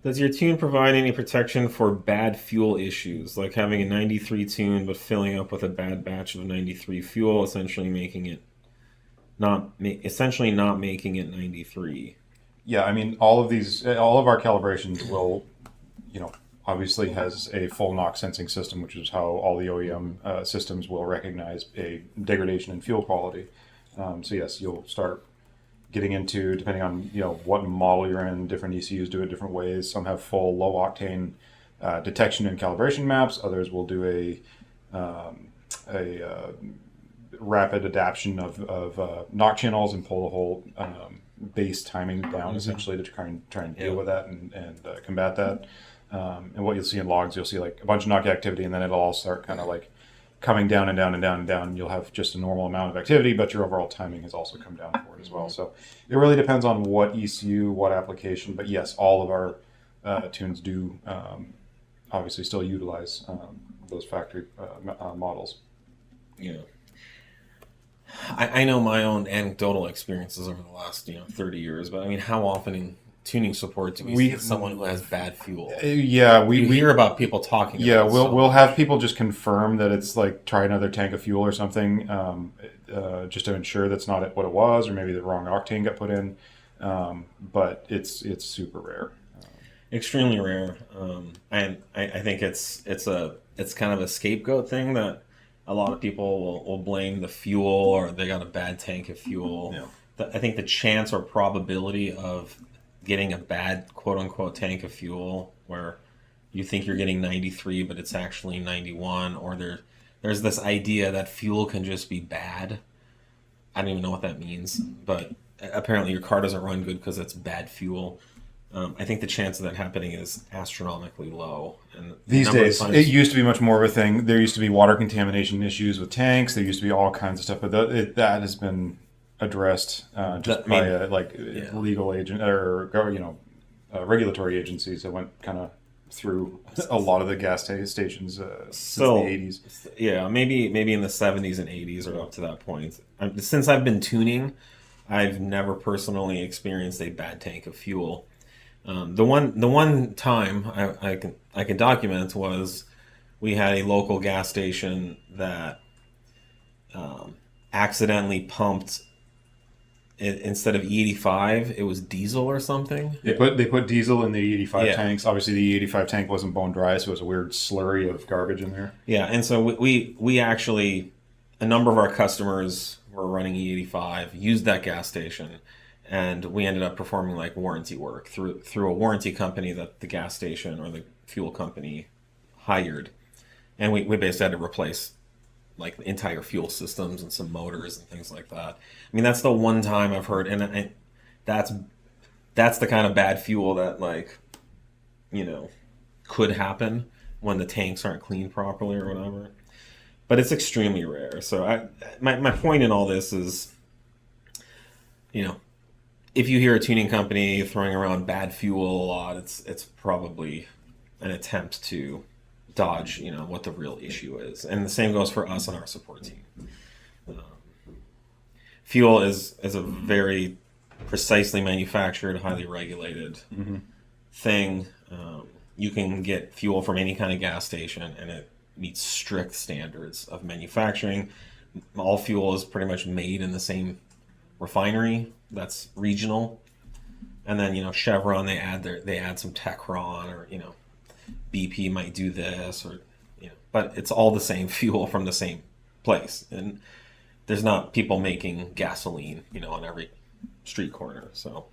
Does your tune provide any protection for bad fuel issues, like having a 93 tune but filling up with a bad batch of 93 fuel, essentially making it not making it 93? Yeah, I mean, all of our calibrations will, you know, obviously has a full knock sensing system, which is how all the OEM systems will recognize a degradation in fuel quality. So yes, you'll start getting into, depending on what model you're in, different ECUs do it different ways. Some have full low octane detection and calibration maps. Others will do a rapid adaptation of knock channels and pull the whole base timing down essentially to try and deal with that and combat that. And what you'll see in logs, you'll see like a bunch of knock activity, and then it'll all start kind of like coming down and down and down and down. You'll have just a normal amount of activity, but your overall timing has also come down for it as well. So it really depends on what ECU, what application. But yes, all of our tunes do obviously still utilize those factory models. Yeah. I know my own anecdotal experiences over the last 30 years, but I mean, how often in tuning support do we see someone who has bad fuel? Yeah, we hear about people talking. Yeah, about we'll have people just confirm that it's like try another tank of fuel or something, just to ensure that's not what it was, or maybe the wrong octane got put in. But it's super rare, extremely rare, and I think it's kind of a scapegoat thing that a lot of people will blame the fuel, or they got a bad tank of fuel. Yeah. I think the chance or probability of getting a bad quote-unquote tank of fuel where you think you're getting 93 but it's actually 91, or there's this idea that fuel can just be bad. I don't even know what that means, but apparently your car doesn't run good because it's bad fuel. I think the chance of that happening is astronomically low. And these days, it used to be much more of a thing. There used to be water contamination issues with tanks. There used to be all kinds of stuff, but that has been addressed by legal agent or regulatory agencies that went kind of through a lot of the gas stations since the 80s. Yeah, maybe in the 70s and 80s or up to that point. Since I've been tuning, I've never personally experienced a bad tank of fuel. The one time I can document was we had a local gas station that accidentally pumped instead of E85, it was diesel or something. They put diesel in the E85 tanks. Obviously, the E85 tank wasn't bone dry, so it was a weird slurry of garbage in there. Yeah, and so we actually, a number of our customers were running E85, used that gas station, and we ended up performing like warranty work through a warranty company that the gas station or the fuel company hired, and we basically had to replace like the entire fuel systems and some motors and things like that. I mean, that's the one time I've heard, and that's the kind of bad fuel that could happen when the tanks aren't cleaned properly or whatever. But it's extremely rare. So my point in all this is, if you hear a tuning company throwing around bad fuel a lot, it's probably an attempt to dodge, what the real issue is. And the same goes for us and our support team. Fuel is a very precisely manufactured, highly regulated thing. You can get fuel from any kind of gas station, and it meets strict standards of manufacturing. All fuel is pretty much made in the same refinery that's regional. And then, Chevron, they add some Techron, or, BP might do this, or but it's all the same fuel from the same place, and there's not people making gasoline on every street corner. So